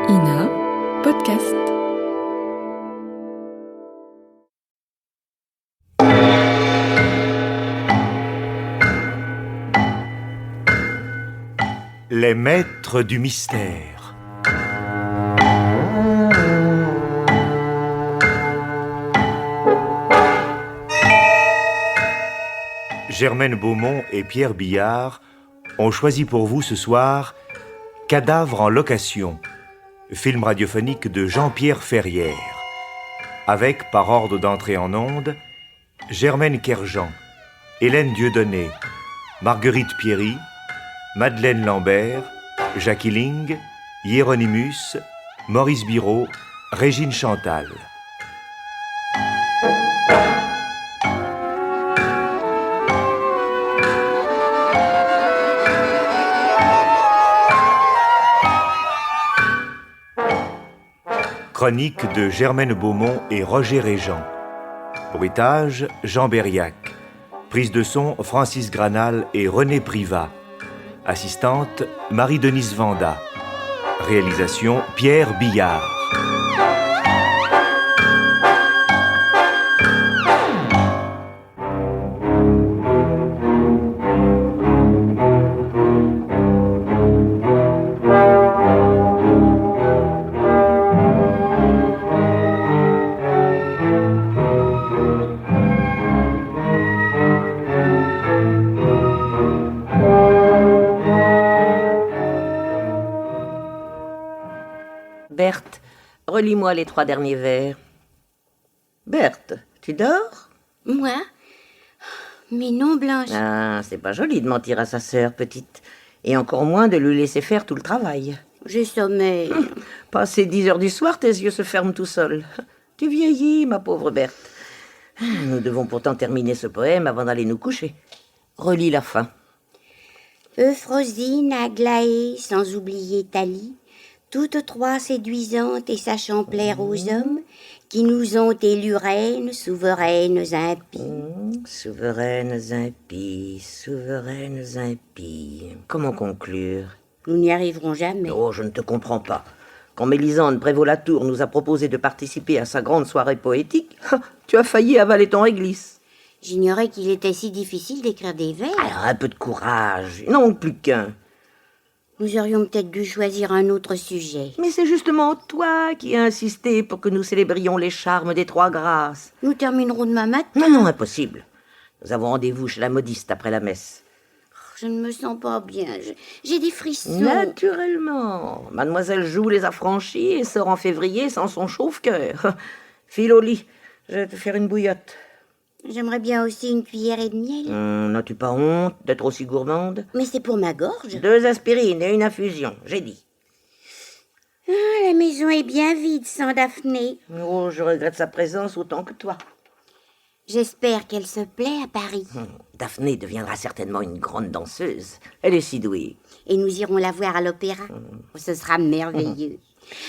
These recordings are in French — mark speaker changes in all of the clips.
Speaker 1: Ina, podcast.
Speaker 2: Les maîtres du mystère. Germaine Beaumont et Pierre Billard ont choisi pour vous ce soir Cadavre en location, film radiophonique de Jean-Pierre Ferrière, avec, par ordre d'entrée en ondes, Germaine Kerjean, Hélène Dieudonné, Marguerite Pierry, Madeleine Lambert, Jackie Ling, Hieronymus, Maurice Biraud, Régine Chantal. Chronique de Germaine Beaumont et Roger Régent. Bruitage, Jean Berriac. Prise de son, Francis Granal et René Privat. Assistante, Marie-Denise Vanda. Réalisation, Pierre Billard.
Speaker 3: Berthe, relis-moi les 3 derniers vers. Berthe, tu dors?
Speaker 4: Moi? Mais non, Blanche.
Speaker 3: Ah, c'est pas joli de mentir à sa sœur, petite. Et encore moins de lui laisser faire tout le travail.
Speaker 4: J'ai sommeil.
Speaker 3: Passé 10 heures du soir, tes yeux se ferment tout seuls. Tu vieillis, ma pauvre Berthe. Nous devons pourtant terminer ce poème avant d'aller nous coucher. Relis la fin.
Speaker 4: Euphrosine, Aglaé, sans oublier Thalie, toutes 3 séduisantes et sachant plaire aux hommes, qui nous ont élus reines, souveraines impies.
Speaker 3: Souveraines impies, souveraines impies. Comment conclure?
Speaker 4: Nous n'y arriverons jamais.
Speaker 3: Oh, je ne te comprends pas. Quand Mélisande Prévost-Latour nous a proposé de participer à sa grande soirée poétique, tu as failli avaler ton réglisse.
Speaker 4: J'ignorais qu'il était si difficile d'écrire des vers.
Speaker 3: Alors, un peu de courage. Il n'en manque plus qu'un.
Speaker 4: Nous aurions peut-être dû choisir un autre sujet.
Speaker 3: Mais c'est justement toi qui as insisté pour que nous célébrions les charmes des 3 grâces.
Speaker 4: Nous terminerons demain matin.
Speaker 3: Non, impossible. Nous avons rendez-vous chez la modiste après la messe.
Speaker 4: Je ne me sens pas bien. J'ai des frissons.
Speaker 3: Naturellement. Mademoiselle Joux les a franchis et sort en février sans son chauffe-cœur. File au lit. Je vais te faire une bouillotte.
Speaker 4: J'aimerais bien aussi une cuillerée de miel.
Speaker 3: N'as-tu pas honte d'être aussi gourmande?
Speaker 4: Mais c'est pour ma gorge.
Speaker 3: 2 aspirines et une infusion, j'ai dit.
Speaker 4: Ah, la maison est bien vide sans Daphné.
Speaker 3: Oh, je regrette sa présence autant que toi.
Speaker 4: J'espère qu'elle se plaît à Paris.
Speaker 3: Daphné deviendra certainement une grande danseuse. Elle est si douée.
Speaker 4: Et nous irons la voir à l'opéra. Ce sera merveilleux.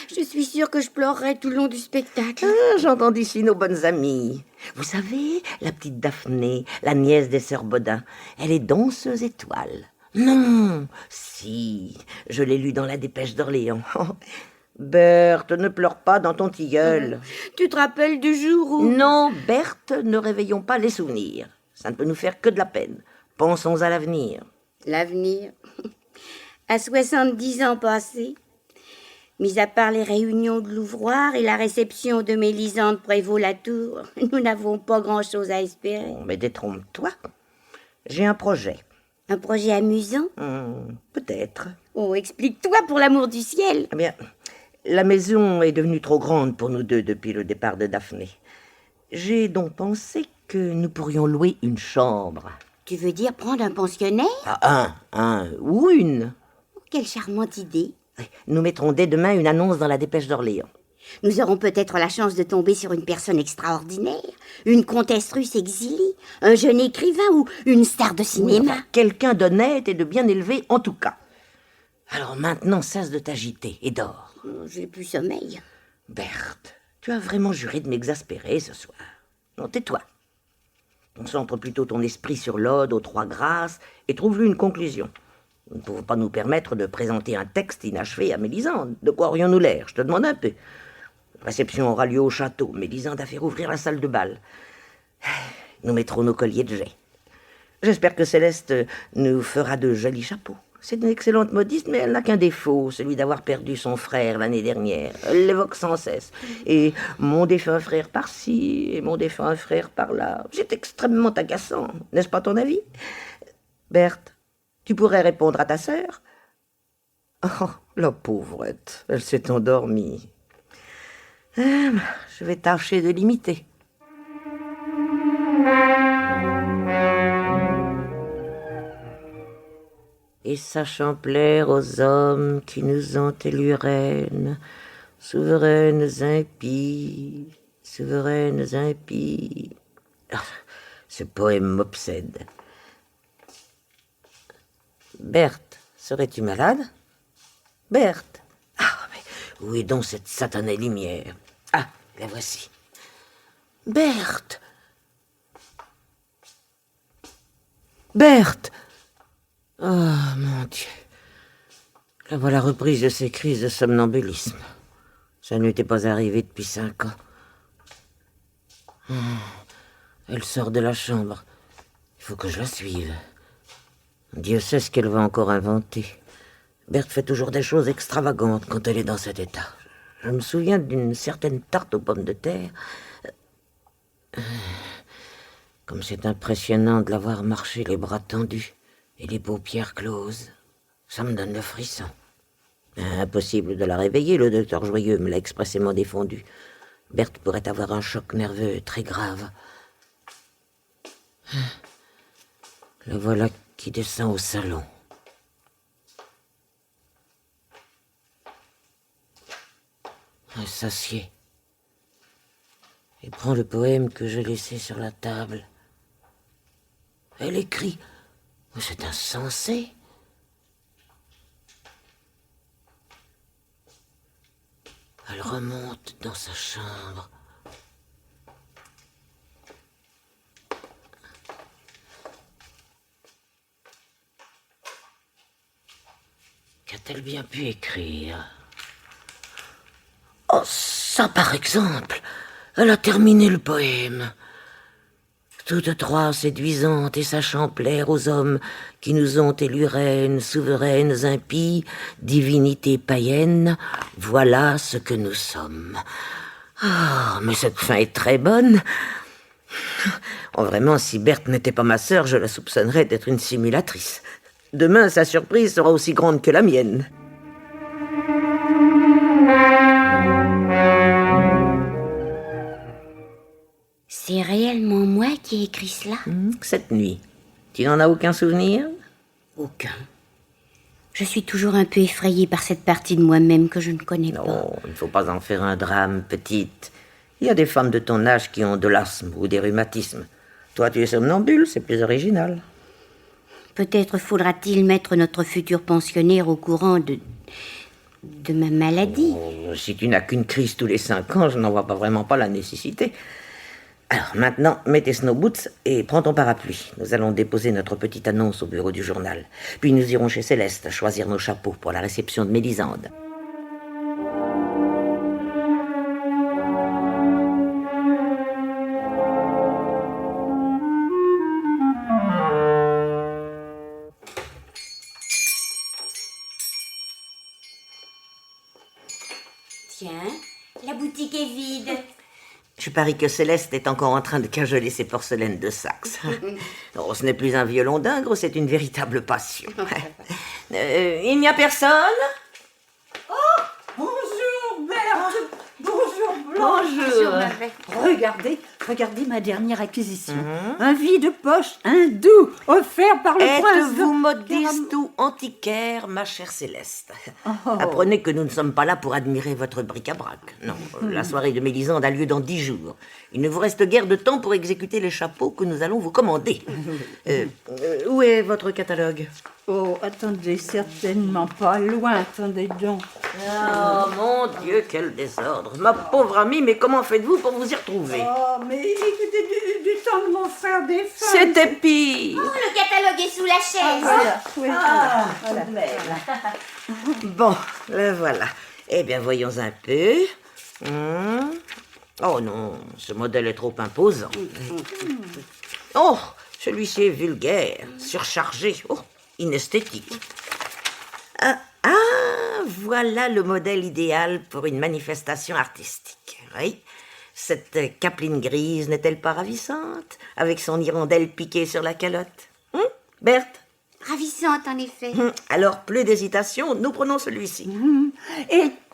Speaker 4: Je suis sûre que je pleurerai tout le long du spectacle.
Speaker 3: Ah, j'entends d'ici nos bonnes amies. Vous savez, la petite Daphné, la nièce des sœurs Bodin, elle est danseuse étoile. Non, si, je l'ai lu dans la Dépêche d'Orléans. Berthe, ne pleure pas dans ton tilleul.
Speaker 4: Tu te rappelles du jour où...
Speaker 3: Non, Berthe, ne réveillons pas les souvenirs. Ça ne peut nous faire que de la peine. Pensons à l'avenir.
Speaker 4: L'avenir. À 70 ans passés, mis à part les réunions de l'ouvroir et la réception de Mélisande Prévost-Latour, nous n'avons pas grand-chose à espérer.
Speaker 3: Bon, mais détrompe-toi. J'ai un projet.
Speaker 4: Un projet amusant?
Speaker 3: Peut-être.
Speaker 4: Oh, explique-toi pour l'amour du ciel.
Speaker 3: Eh bien, la maison est devenue trop grande pour nous deux depuis le départ de Daphné. J'ai donc pensé que nous pourrions louer une chambre.
Speaker 4: Tu veux dire prendre un pensionnaire?
Speaker 3: Ah, un ou une.
Speaker 4: Oh, quelle charmante idée.
Speaker 3: Nous mettrons dès demain une annonce dans la Dépêche d'Orléans.
Speaker 4: Nous aurons peut-être la chance de tomber sur une personne extraordinaire, une comtesse russe exilée, un jeune écrivain ou une star de cinéma.
Speaker 3: Oui, enfin, quelqu'un d'honnête et de bien élevé en tout cas. Alors maintenant, cesse de t'agiter et dors.
Speaker 4: J'ai plus sommeil.
Speaker 3: Berthe, tu as vraiment juré de m'exaspérer ce soir. Non, tais-toi. Concentre plutôt ton esprit sur l'ode aux 3 grâces et trouve-lui une conclusion. Nous ne pouvons pas nous permettre de présenter un texte inachevé à Mélisande. De quoi aurions-nous l'air? Je te demande un peu. La réception aura lieu au château. Mélisande a fait rouvrir la salle de bal. Nous mettrons nos colliers de jais. J'espère que Céleste nous fera de jolis chapeaux. C'est une excellente modiste, mais elle n'a qu'un défaut, celui d'avoir perdu son frère l'année dernière. Elle l'évoque sans cesse. Et mon défunt frère par-ci, et mon défunt frère par-là. C'est extrêmement agaçant, n'est-ce pas ton avis? Berthe, tu pourrais répondre à ta sœur? Oh, la pauvrette, elle s'est endormie. Je vais tâcher de l'imiter. Et sachant plaire aux hommes qui nous ont élus reines, souveraines impies, souveraines impies. Ah, ce poème m'obsède. Berthe, serais-tu malade? Berthe. Ah, mais où est donc cette satanée lumière? Ah, la voici. Berthe. Berthe. Oh, mon Dieu. La voilà reprise de ses crises de somnambulisme. Ça ne lui était pas arrivé depuis 5 ans. Elle sort de la chambre. Il faut que je la suive. Dieu sait ce qu'elle va encore inventer. Berthe fait toujours des choses extravagantes quand elle est dans cet état. Je me souviens d'une certaine tarte aux pommes de terre. Comme c'est impressionnant de la voir marcher les bras tendus et les paupières closes. Ça me donne le frisson. Impossible de la réveiller, le docteur Joyeux me l'a expressément défendu. Berthe pourrait avoir un choc nerveux très grave. La voilà qui descend au salon. Elle s'assied et prend le poème que j'ai laissé sur la table. Elle écrit. C'est insensé. Elle remonte dans sa chambre. Qu'a-t-elle bien pu écrire? Oh, ça par exemple. Elle a terminé le poème. Toutes trois séduisantes et sachant plaire aux hommes qui nous ont élus reines, souveraines, impies, divinités païennes, voilà ce que nous sommes. Ah, mais cette fin est très bonne. Oh, vraiment, si Berthe n'était pas ma sœur, je la soupçonnerais d'être une simulatrice. Demain, sa surprise sera aussi grande que la mienne.
Speaker 4: C'est réellement moi qui ai écrit cela?
Speaker 3: Cette nuit, tu n'en as aucun souvenir?
Speaker 4: Aucun. Je suis toujours un peu effrayée par cette partie de moi-même que je ne connais pas.
Speaker 3: Non, il ne faut pas en faire un drame, petite. Il y a des femmes de ton âge qui ont de l'asthme ou des rhumatismes. Toi, tu es somnambule, c'est plus original.
Speaker 4: Peut-être faudra-t-il mettre notre futur pensionnaire au courant de ma maladie.
Speaker 3: Oh, si tu n'as qu'une crise tous les 5 ans, je n'en vois vraiment pas la nécessité. Alors maintenant, mets tes snow boots et prends ton parapluie. Nous allons déposer notre petite annonce au bureau du journal. Puis nous irons chez Céleste choisir nos chapeaux pour la réception de Mélisande.
Speaker 4: Tiens, la boutique est vide.
Speaker 3: Je parie que Céleste est encore en train de cajoler ses porcelaines de Saxe. Oh, ce n'est plus un violon d'Ingres, c'est une véritable passion. Il n'y a personne?
Speaker 5: Oh, bonjour Berthe. Bonjour Blanche.
Speaker 3: Bonjour.
Speaker 5: Regardez ma dernière acquisition. Un vide-poche hindou offert par le prince.
Speaker 3: Êtes-vous modeste ou antiquaire, ma chère Céleste? Apprenez que nous ne sommes pas là pour admirer votre bric-à-brac. Non, la soirée de Mélisande a lieu dans 10 jours. Il ne vous reste guère de temps pour exécuter les chapeaux que nous allons vous commander. Où est votre catalogue?
Speaker 5: Oh, attendez, certainement pas loin. Attendez donc.
Speaker 3: Oh mon Dieu, quel désordre. Ma pauvre amie, mais comment faites-vous pour vous y retrouver?
Speaker 5: Oh, mais écoutez, du temps de mon frère défunt.
Speaker 3: C'était pire.
Speaker 4: Oh, le catalogue est sous la chaise.
Speaker 5: Voilà, oui,
Speaker 3: Bon, le voilà. Eh bien, voyons un peu. Oh non, ce modèle est trop imposant. Oh, celui-ci est vulgaire, surchargé, inesthétique. Voilà le modèle idéal pour une manifestation artistique. Oui, cette capeline grise n'est-elle pas ravissante, avec son hirondelle piquée sur la calotte? Berthe?
Speaker 4: Ravissante, en effet.
Speaker 3: Alors, plus d'hésitation, nous prenons celui-ci.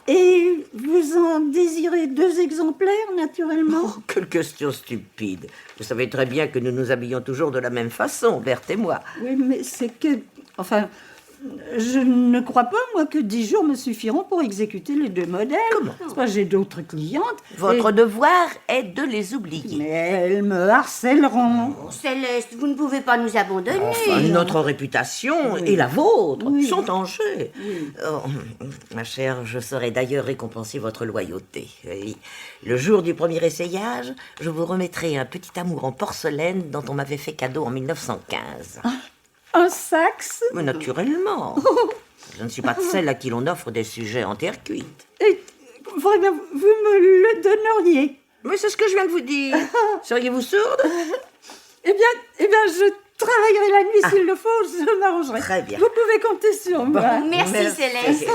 Speaker 5: Et vous en désirez 2 exemplaires, naturellement?
Speaker 3: Oh, quelle question stupide. Vous savez très bien que nous nous habillons toujours de la même façon, Berthe et moi.
Speaker 5: Oui, mais c'est que... Enfin, je ne crois pas, moi, que 10 jours me suffiront pour exécuter les 2 modèles.
Speaker 3: Comment?
Speaker 5: C'est pas, j'ai d'autres clientes.
Speaker 3: Votre devoir est de les oublier.
Speaker 5: Mais elles me harcèleront.
Speaker 4: Céleste, vous ne pouvez pas nous abandonner.
Speaker 3: Enfin, notre réputation et la vôtre sont en jeu.
Speaker 5: Oui.
Speaker 3: Oh, ma chère, je saurais d'ailleurs récompenser votre loyauté. Oui. Le jour du premier essayage, je vous remettrai un petit amour en porcelaine dont on m'avait fait cadeau en 1915.
Speaker 5: Un saxe?
Speaker 3: Mais naturellement. Je ne suis pas de celle à qui l'on offre des sujets en terre cuite.
Speaker 5: Et vraiment, vous me le donneriez?
Speaker 3: Mais c'est ce que je viens de vous dire. Seriez-vous sourde?
Speaker 5: Eh bien, je travaillerai la nuit s'il le faut, je m'arrangerai.
Speaker 3: Très bien.
Speaker 5: Vous pouvez compter sur moi.
Speaker 4: Merci, Céleste.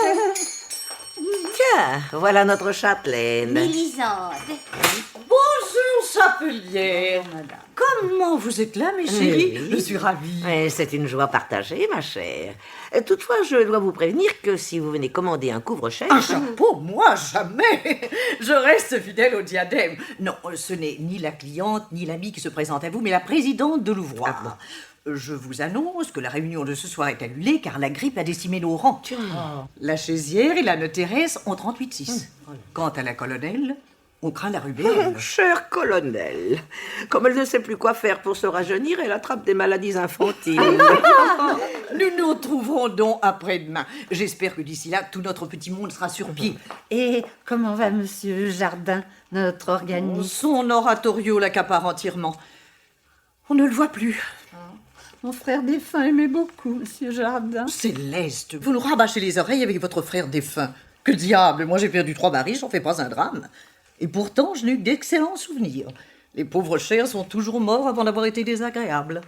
Speaker 3: Tiens, voilà notre châtelaine.
Speaker 4: Mélisande.
Speaker 6: Bonjour, chapelière. Comment vous êtes là, mes chéris?
Speaker 3: Oui.
Speaker 6: Je suis ravie.
Speaker 3: C'est une joie partagée, ma chère. Toutefois, je dois vous prévenir que si vous venez commander un couvre-chef...
Speaker 6: Un chapeau, moi, jamais. Je reste fidèle au diadème. Non, ce n'est ni la cliente, ni l'amie qui se présente à vous, mais la présidente de l'ouvroir. Je vous annonce que la réunion de ce soir est annulée car la grippe a décimé nos rangs. La chaisière et la notairesse ont 38,6. Quant à la colonelle, on craint la rubéole.
Speaker 3: Cher colonel, comme elle ne sait plus quoi faire pour se rajeunir, elle attrape des maladies infantiles.
Speaker 6: Nous nous retrouverons donc après-demain. J'espère que d'ici là, tout notre petit monde sera sur pied.
Speaker 5: Et comment va Monsieur Jardin, notre organiste?
Speaker 6: Son oratorio l'accapare entièrement. On ne le voit plus.
Speaker 5: Mon frère défunt aimait beaucoup Monsieur Jardin.
Speaker 6: Céleste, vous nous rabâchez les oreilles avec votre frère défunt. Que diable, moi j'ai perdu 3 maris, j'en fais pas un drame. Et pourtant, je n'ai eu d'excellents souvenirs. Les pauvres chers sont toujours morts avant d'avoir été désagréables.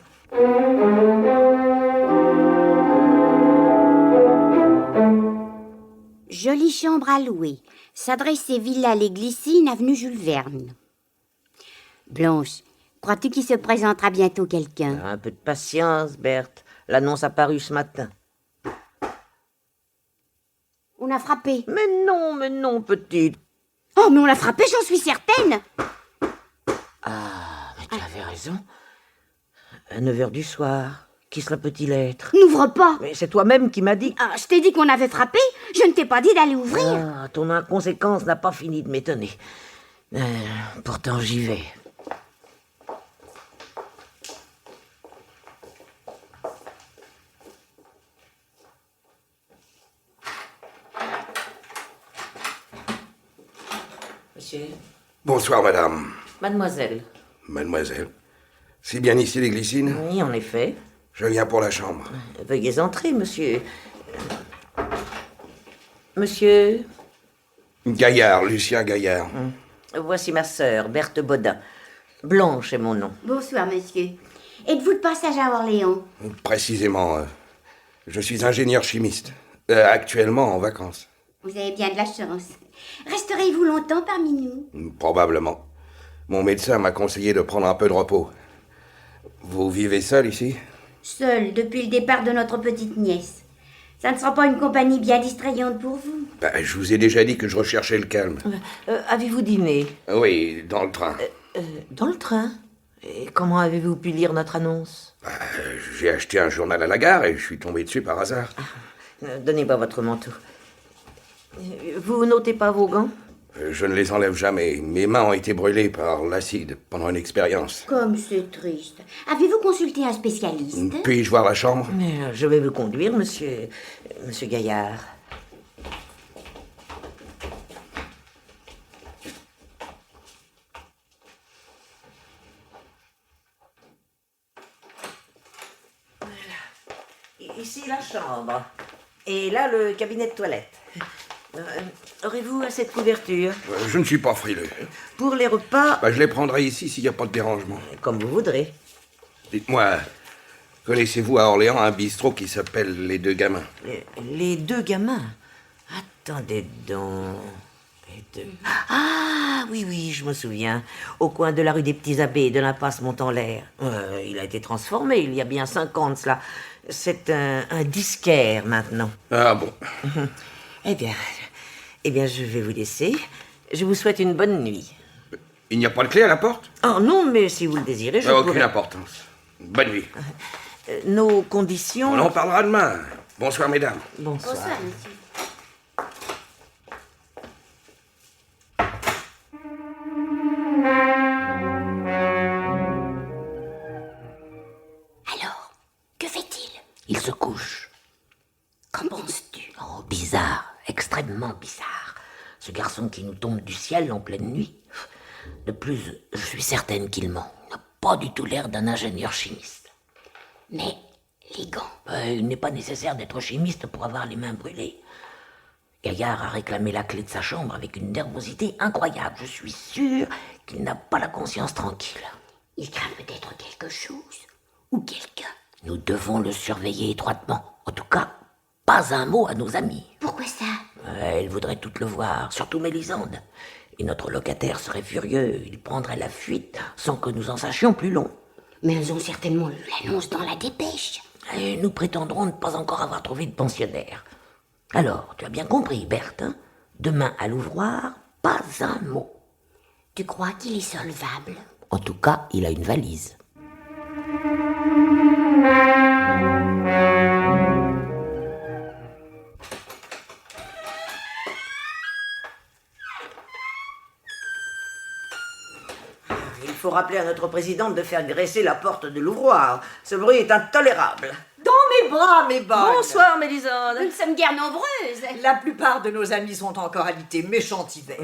Speaker 4: Jolie chambre à louer. S'adresser Villa Les Glycines, avenue Jules Verne. Blanche, crois-tu qu'il se présentera bientôt quelqu'un?
Speaker 3: Un peu de patience, Berthe. L'annonce a paru ce matin.
Speaker 4: On a frappé.
Speaker 3: Mais non, petite.
Speaker 4: Oh, mais on l'a frappé, j'en suis certaine.
Speaker 3: Mais tu avais raison. À 9h du soir. Qui cela peut-il être?
Speaker 4: N'ouvre pas.
Speaker 3: Mais c'est toi-même qui m'as dit...
Speaker 4: Ah, je t'ai dit qu'on avait frappé. Je ne t'ai pas dit d'aller ouvrir.
Speaker 3: Ton inconséquence n'a pas fini de m'étonner. Pourtant, j'y vais. Monsieur.
Speaker 7: Bonsoir, madame.
Speaker 3: Mademoiselle.
Speaker 7: Mademoiselle. C'est bien ici les Glycines?
Speaker 3: Oui, en effet.
Speaker 7: Je viens pour la chambre.
Speaker 3: Veuillez entrer, monsieur. Monsieur.
Speaker 7: Gaillard, Lucien Gaillard.
Speaker 3: Voici ma sœur, Berthe Baudin. Blanche est mon nom.
Speaker 4: Bonsoir, monsieur. Êtes-vous de passage à Orléans?
Speaker 7: Précisément, je suis ingénieur chimiste. Actuellement en vacances.
Speaker 4: Vous avez bien de la chance. Resterez-vous longtemps parmi nous?
Speaker 7: Probablement. Mon médecin m'a conseillé de prendre un peu de repos. Vous vivez seul ici?
Speaker 4: Seul depuis le départ de notre petite nièce. Ça ne sera pas une compagnie bien distrayante pour vous?
Speaker 7: Je vous ai déjà dit que je recherchais le calme.
Speaker 3: Avez-vous dîné?
Speaker 7: Oui, dans le train.
Speaker 3: Dans le train? Et comment avez-vous pu lire notre annonce?
Speaker 7: J'ai acheté un journal à la gare et je suis tombé dessus par hasard.
Speaker 3: Donnez-moi votre manteau. Vous notez pas vos gants?
Speaker 7: Je ne les enlève jamais. Mes mains ont été brûlées par l'acide pendant une expérience.
Speaker 4: Comme c'est triste. Avez-vous consulté un spécialiste?
Speaker 7: Puis-je voir la chambre?
Speaker 3: Mais je vais vous conduire, monsieur Gaillard. ici la chambre. Et là, le cabinet de toilette. Aurez-vous assez de couverture?
Speaker 7: Je ne suis pas frileux.
Speaker 3: Pour les repas,
Speaker 7: Je les prendrai ici s'il n'y a pas de dérangement.
Speaker 3: comme vous voudrez.
Speaker 7: Dites-moi, connaissez-vous à Orléans un bistrot qui s'appelle Les Deux Gamins?
Speaker 3: Les deux gamins. Attendez donc. Les deux. Ah, oui, je me souviens. Au coin de la rue des Petits Abbés et de l'impasse Montanlaire. Il a été transformé il y a bien 5 ans de cela. C'est un disquaire maintenant.
Speaker 7: Ah bon.
Speaker 3: Eh bien, je vais vous laisser. Je vous souhaite une bonne nuit.
Speaker 7: Il n'y a pas de clé à la porte?
Speaker 3: Oh non, mais si vous le désirez, je
Speaker 7: Aucune
Speaker 3: pourrais...
Speaker 7: importance. Bonne nuit.
Speaker 3: Nos conditions...
Speaker 7: On en parlera demain. Bonsoir, mesdames.
Speaker 3: Bonsoir.
Speaker 4: Bonsoir, monsieur.
Speaker 8: Alors, que fait-il?
Speaker 3: Il se couche.
Speaker 8: Qu'en penses-tu?
Speaker 3: Oh, bizarre, extrêmement bizarre. Ce garçon qui nous tombe du ciel en pleine nuit. De plus, je suis certaine qu'il ment. Il n'a pas du tout l'air d'un ingénieur chimiste.
Speaker 8: Mais les gants?
Speaker 3: Il n'est pas nécessaire d'être chimiste pour avoir les mains brûlées. Gaillard a réclamé la clé de sa chambre avec une nervosité incroyable. Je suis sûr qu'il n'a pas la conscience tranquille.
Speaker 8: Il craint peut-être quelque chose ou quelqu'un.
Speaker 3: Nous devons le surveiller étroitement. En tout cas, pas un mot à nos amis.
Speaker 8: Pourquoi ça?
Speaker 3: Elles voudraient toutes le voir, surtout Mélisande. Et notre locataire serait furieux. Il prendrait la fuite sans que nous en sachions plus long.
Speaker 8: Mais elles ont certainement eu l'annonce dans la dépêche.
Speaker 3: Et nous prétendrons ne pas encore avoir trouvé de pensionnaire. Alors, tu as bien compris, Berthe, hein? Demain à l'ouvroir, pas un mot.
Speaker 8: Tu crois qu'il est solvable?
Speaker 3: En tout cas, il a une valise. Il faut rappeler à notre présidente de faire graisser la porte de l'ouvroir. Ce bruit est intolérable.
Speaker 6: Dans mes bras, mes bonnes.
Speaker 3: Bonsoir, Mélisande.
Speaker 4: Nous ne sommes guère nombreuses.
Speaker 6: La plupart de nos amis sont encore habités, méchant hiver.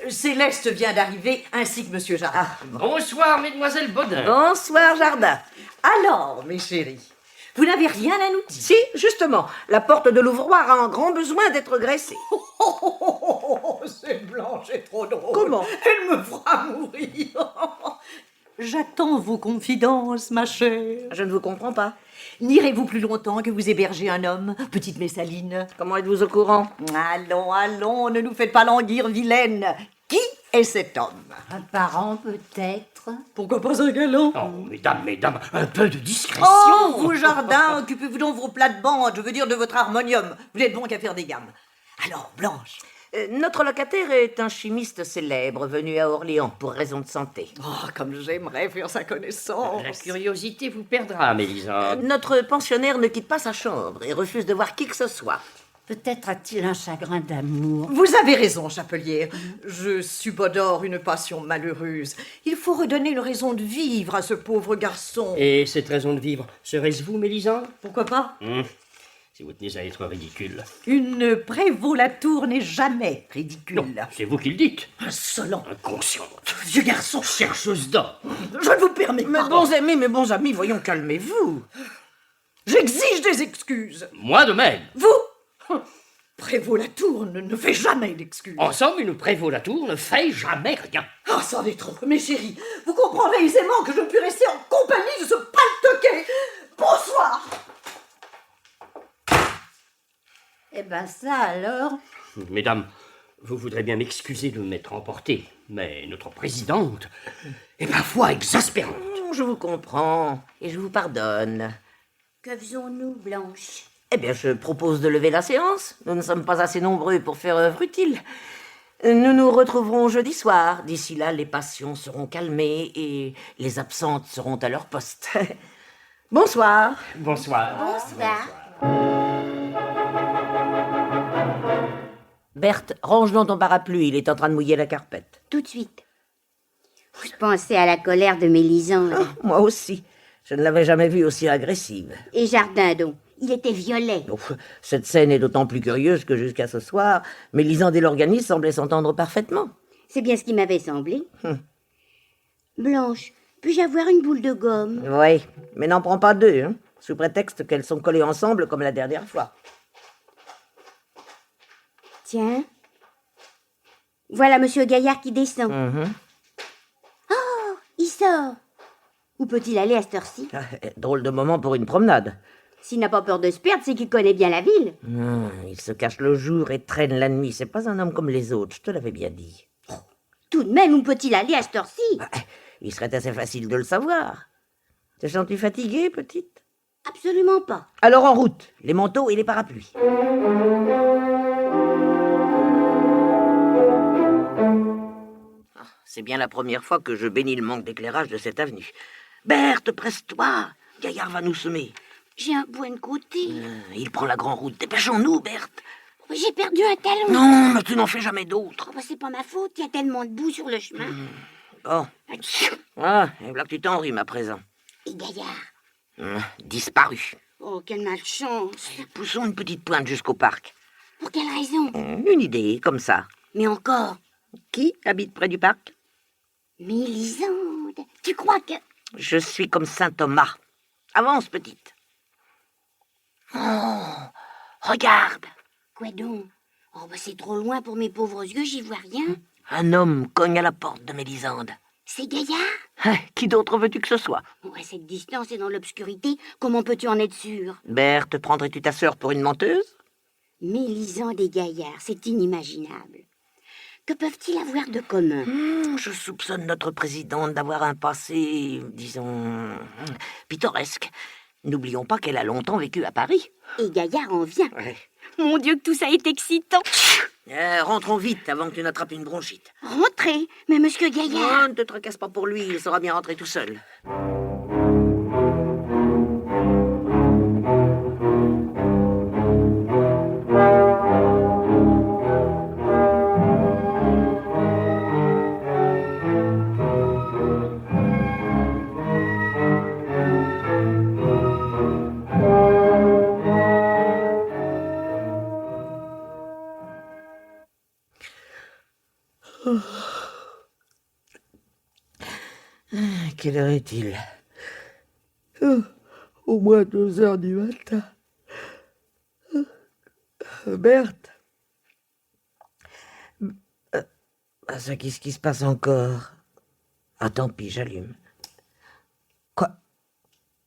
Speaker 6: Céleste vient d'arriver, ainsi que Monsieur Jardin.
Speaker 9: Bonsoir, mesdemoiselles Baudin.
Speaker 3: Bonsoir, Jardin.
Speaker 6: Alors, mes chéris, vous n'avez rien à nous dire?
Speaker 3: Si, justement, la porte de l'ouvroir a un grand besoin d'être graissée.
Speaker 6: C'est Blanche est trop drôle.
Speaker 3: Comment?
Speaker 6: Elle me fera mourir. J'attends vos confidences, ma chère.
Speaker 3: Je ne vous comprends pas.
Speaker 6: N'irez-vous plus longtemps que vous hébergez un homme, petite Messaline?
Speaker 3: Comment êtes-vous au courant?
Speaker 6: Allons, ne nous faites pas languir, vilaine. Qui est cet homme?
Speaker 5: Un parent, peut-être.
Speaker 6: Pourquoi pas un galant?
Speaker 9: Oh, mesdames, un peu de discrétion.
Speaker 6: Oh, vous Jardin, occupez-vous donc vos plates-bandes, je veux dire de votre harmonium. Vous n'êtes bon qu'à faire des gammes. Alors, Blanche.
Speaker 3: Notre locataire est un chimiste célèbre venu à Orléans pour raison de santé.
Speaker 6: Oh, comme j'aimerais faire sa connaissance.
Speaker 9: La curiosité vous perdra, Mélisande.
Speaker 3: Notre pensionnaire ne quitte pas sa chambre et refuse de voir qui que ce soit.
Speaker 5: Peut-être a-t-il un chagrin d'amour.
Speaker 6: Vous avez raison, chapelière. Je subodore une passion malheureuse. Il faut redonner une raison de vivre à ce pauvre garçon.
Speaker 9: Et cette raison de vivre, serait-ce vous, Mélisande?
Speaker 6: Pourquoi pas?
Speaker 9: Si vous tenez à être ridicule.
Speaker 6: Une Prévost-Latour n'est jamais ridicule.
Speaker 9: Non, c'est vous qui le dites.
Speaker 6: Insolent.
Speaker 9: Inconsciente.
Speaker 6: Vieux garçon.
Speaker 9: Chercheuse d'or.
Speaker 6: Je ne vous permets pas.
Speaker 3: Mes bons amis, voyons, calmez-vous.
Speaker 6: J'exige des excuses.
Speaker 9: Moi de même.
Speaker 6: Vous, Prévost-Latour ne fait jamais d'excuses.
Speaker 9: Ensemble, une Prévost-Latour ne fait jamais rien.
Speaker 6: Ah, c'en est trop. Mes chéris, vous comprendrez aisément que je ne puis rester en compagnie de ce paltoquet. Bonsoir.
Speaker 5: Eh ben ça alors.
Speaker 9: Mesdames, vous voudrez bien m'excuser de m'être emporté, mais notre présidente est parfois exaspérante.
Speaker 3: Je vous comprends et je vous pardonne.
Speaker 4: Que faisons-nous, Blanche?
Speaker 3: Eh bien, je propose de lever la séance. Nous ne sommes pas assez nombreux pour faire œuvre utile. Nous nous retrouverons jeudi soir. D'ici là, les passions seront calmées et les absentes seront à leur poste. Bonsoir.
Speaker 9: Bonsoir.
Speaker 4: Bonsoir.
Speaker 3: Berthe, range dans ton parapluie, il est en train de mouiller la carpette.
Speaker 4: Tout de suite. Je pensais à la colère de Mélisande.
Speaker 3: Oh, moi aussi. Je ne l'avais jamais vue aussi agressive.
Speaker 4: Et Jardin, donc. Il était violet.
Speaker 3: Ouf, cette scène est d'autant plus curieuse que jusqu'à ce soir, Mélisande et l'organisme semblaient s'entendre parfaitement.
Speaker 4: C'est bien ce qui m'avait semblé. Blanche, puis-je avoir une boule de gomme?
Speaker 3: Oui, mais n'en prends pas deux, hein. sous prétexte qu'elles sont collées ensemble comme la dernière fois.
Speaker 4: Tiens. Voilà Monsieur Gaillard qui descend. Oh, il sort. Où peut-il aller à cette heure-ci?
Speaker 3: Drôle de moment pour une promenade.
Speaker 4: S'il n'a pas peur de se perdre, c'est qu'il connaît bien la ville.
Speaker 3: Il se cache le jour et traîne la nuit. C'est pas un homme comme les autres, je te l'avais bien dit.
Speaker 4: Tout de même, où peut-il aller à cette heure-ci?
Speaker 3: Il serait assez facile de le savoir. Te sens-tu fatiguée, petite?
Speaker 4: Absolument pas.
Speaker 3: Alors en route, les manteaux et les parapluies. C'est bien la première fois que je bénis le manque d'éclairage de cette avenue. Berthe, presse-toi. Gaillard va nous semer.
Speaker 8: J'ai un point de côté.
Speaker 3: Il prend la grande route. Dépêchons-nous, Berthe.
Speaker 8: J'ai perdu un talon.
Speaker 3: Non, mais tu n'en fais jamais d'autres.
Speaker 8: C'est pas ma faute, il y a tellement de boue sur le chemin.
Speaker 3: Bon. Ah, et voilà que tu t'enrhumes à présent.
Speaker 8: Et Gaillard?
Speaker 3: Disparu.
Speaker 8: Oh, quelle malchance.
Speaker 3: Poussons une petite pointe jusqu'au parc.
Speaker 8: Pour quelle raison?
Speaker 3: Une idée, comme ça.
Speaker 8: Mais encore?
Speaker 3: Qui habite près du parc?
Speaker 8: Mélisande, tu crois que...
Speaker 3: Je suis comme saint Thomas. Avance, petite.
Speaker 8: Oh, regarde. Quoi donc? Oh, c'est trop loin pour mes pauvres yeux, j'y vois rien.
Speaker 3: Un homme cogne à la porte de Mélisande.
Speaker 8: C'est Gaillard?
Speaker 3: Qui d'autre veux-tu que ce soit?
Speaker 8: À cette distance et dans l'obscurité, comment peux-tu en être sûr?
Speaker 3: Berthe, prendrais-tu ta sœur pour une menteuse?
Speaker 8: Mélisande et Gaillard, c'est inimaginable. Que peuvent-ils avoir de commun?
Speaker 3: Je soupçonne notre présidente d'avoir un passé, disons, pittoresque. N'oublions pas qu'elle a longtemps vécu à Paris.
Speaker 8: Et Gaillard en vient.
Speaker 3: Ouais.
Speaker 8: Mon Dieu, que tout ça est excitant.
Speaker 3: Rentrons vite avant que tu n'attrapes une bronchite.
Speaker 8: Rentrez, mais Monsieur Gaillard...
Speaker 3: Non, ne te tracasse pas pour lui, il saura bien rentrer tout seul. Quelle heure est-il? Au moins 2 heures du matin. Berthe. Ça, qu'est-ce qui se passe encore? Ah, tant pis, j'allume. Quoi?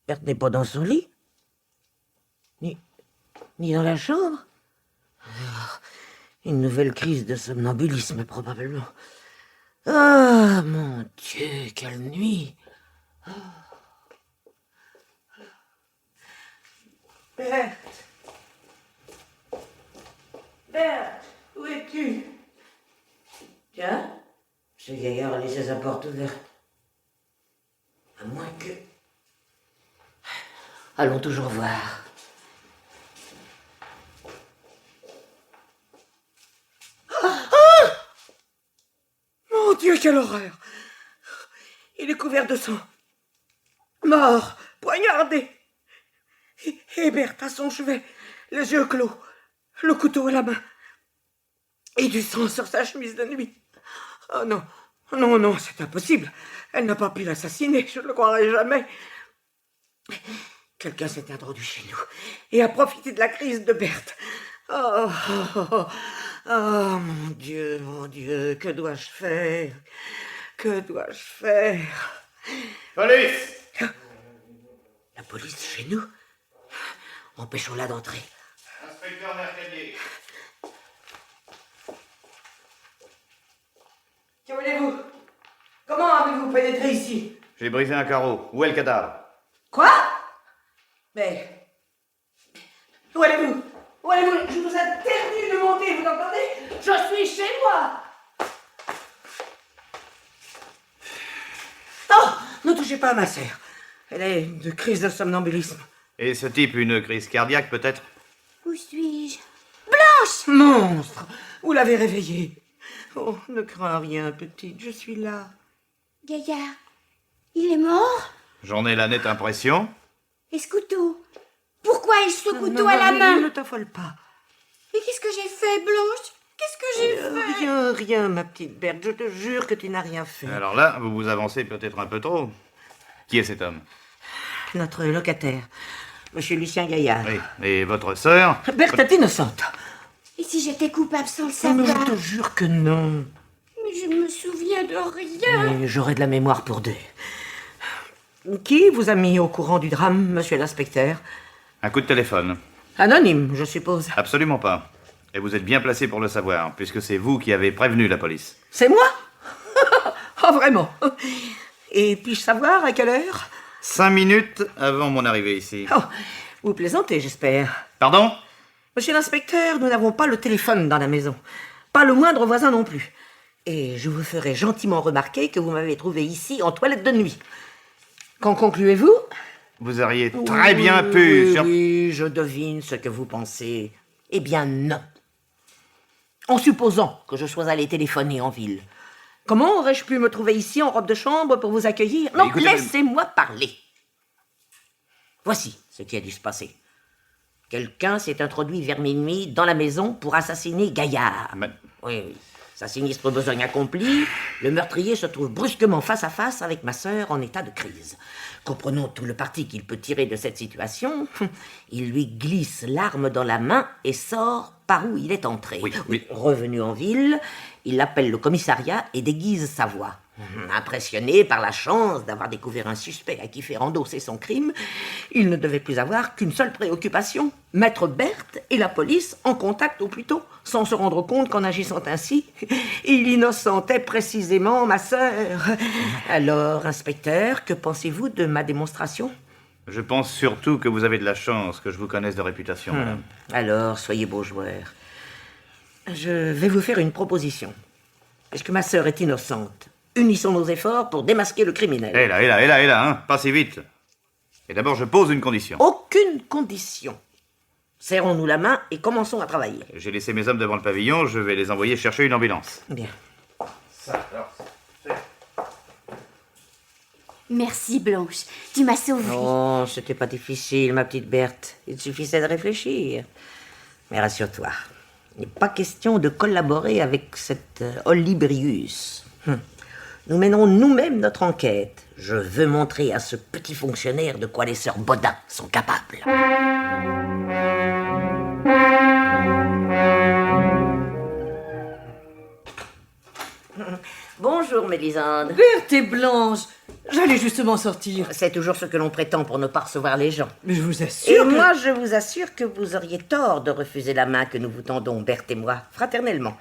Speaker 3: Berthe n'est pas dans son lit? Ni dans la chambre? Une nouvelle crise de somnambulisme, probablement. Ah, mon Dieu, quelle nuit! Berthe! Berthe, où es-tu? Tiens, ce Gaillard a laissé sa porte ouverte. À moins que... Allons toujours voir. Mon Dieu, quelle horreur! Il est couvert de sang. Mort, poignardé. Et Berthe à son chevet, les yeux clos, le couteau à la main. Et du sang sur sa chemise de nuit. Oh non, non, non, c'est impossible. Elle n'a pas pu l'assassiner, je ne le croirai jamais. Quelqu'un s'est introduit chez nous et a profité de la crise de Berthe. Oh, oh, oh, oh, mon Dieu, que dois-je faire? Que dois-je faire?
Speaker 7: Police!
Speaker 3: La police chez nous? Empêchons-la d'entrer.
Speaker 7: Inspecteur Mercadier.
Speaker 3: Que voulez-vous? Comment avez-vous pénétré ici?
Speaker 7: J'ai brisé un carreau. Où est le cadavre?
Speaker 3: Quoi? Mais... Où allez-vous? Où allez-vous? Je vous interdis de monter, vous entendez? Je suis chez moi! Oh! Ne touchez pas à ma sœur. Elle a une crise de somnambulisme.
Speaker 7: Et ce type, une crise cardiaque peut-être?
Speaker 8: Où suis-je?
Speaker 3: Monstre! Vous l'avez réveillée. Oh, ne crains rien, petite, je suis là.
Speaker 8: Gaillard, il est mort?
Speaker 7: J'en ai la nette impression.
Speaker 8: Et ce couteau? Pourquoi ai-je ce couteau à la main?
Speaker 3: Ne t'affole pas.
Speaker 8: Et qu'est-ce que j'ai fait, Blanche? Qu'est-ce que j'ai fait?
Speaker 3: Rien, ma petite Berthe, je te jure que tu n'as rien fait.
Speaker 7: Alors là, vous vous avancez peut-être un peu trop. Qui est cet homme?
Speaker 3: Notre locataire. Monsieur Lucien Gaillard.
Speaker 10: Oui. Et votre sœur?
Speaker 3: Berthe est innocente.
Speaker 8: Et si j'étais coupable sans le
Speaker 3: Mais
Speaker 8: savoir?
Speaker 3: je te jure que non.
Speaker 8: Mais je me souviens de rien.
Speaker 3: Mais j'aurais de la mémoire pour deux. Qui vous a mis au courant du drame, monsieur l'inspecteur?
Speaker 10: Un coup de téléphone.
Speaker 3: Anonyme, je suppose.
Speaker 10: Absolument pas. Et vous êtes bien placé pour le savoir, puisque c'est vous qui avez prévenu la police.
Speaker 3: C'est moi? Oh, vraiment? Et puis-je savoir à quelle heure?
Speaker 10: 5 minutes avant mon arrivée ici.
Speaker 3: Oh, vous plaisantez, j'espère.
Speaker 10: Pardon?
Speaker 3: Monsieur l'inspecteur, nous n'avons pas le téléphone dans la maison. Pas le moindre voisin non plus. Et je vous ferai gentiment remarquer que vous m'avez trouvé ici en toilette de nuit. Qu'en concluez-vous?
Speaker 10: Vous auriez très bien pu...
Speaker 3: Oui, je devine ce que vous pensez. Eh bien, non. En supposant que je sois allé téléphoner en ville, comment aurais-je pu me trouver ici en robe de chambre pour vous accueillir? Non,
Speaker 10: écoutez,
Speaker 3: laissez-moi parler. Voici ce qui a dû se passer. Quelqu'un s'est introduit vers minuit dans la maison pour assassiner Gaillard.
Speaker 10: Mais-
Speaker 3: Oui, oui. Sa sinistre besogne accomplie, le meurtrier se trouve brusquement face à face avec ma sœur en état de crise. Comprenant tout le parti qu'il peut tirer de cette situation, il lui glisse l'arme dans la main et sort par où il est entré.
Speaker 10: Oui.
Speaker 3: Revenu en ville, il appelle le commissariat et déguise sa voix. Impressionné par la chance d'avoir découvert un suspect à qui faire endosser son crime, il ne devait plus avoir qu'une seule préoccupation, mettre Berthe et la police en contact au plus tôt, sans se rendre compte qu'en agissant ainsi, il innocentait précisément ma sœur. Alors, inspecteur, que pensez-vous de ma démonstration?
Speaker 10: Je pense surtout que vous avez de la chance que je vous connaisse de réputation, madame.
Speaker 3: Alors, soyez beau joueur. Je vais vous faire une proposition. Puisque ma sœur est innocente, unissons nos efforts pour démasquer le criminel.
Speaker 10: Hé là, hein, pas si vite. Et d'abord, je pose une condition.
Speaker 3: Aucune condition. Serrons-nous la main et commençons à travailler.
Speaker 10: J'ai laissé mes hommes devant le pavillon, je vais les envoyer chercher une ambulance.
Speaker 3: Bien.
Speaker 8: Merci, Blanche. Tu m'as sauvée.
Speaker 3: Oh, c'était pas difficile, ma petite Berthe. Il suffisait de réfléchir. Mais rassure-toi, il n'est pas question de collaborer avec cette Olibrius. Nous mènerons nous-mêmes notre enquête. Je veux montrer à ce petit fonctionnaire de quoi les sœurs Bodin sont capables. Bonjour, Mélisande.
Speaker 6: Berthe et Blanche, j'allais justement sortir.
Speaker 3: C'est toujours ce que l'on prétend pour ne pas recevoir les gens.
Speaker 6: Mais je vous
Speaker 3: Et
Speaker 6: assure que...
Speaker 3: moi, je vous assure que vous auriez tort de refuser la main que nous vous tendons, Berthe et moi, fraternellement.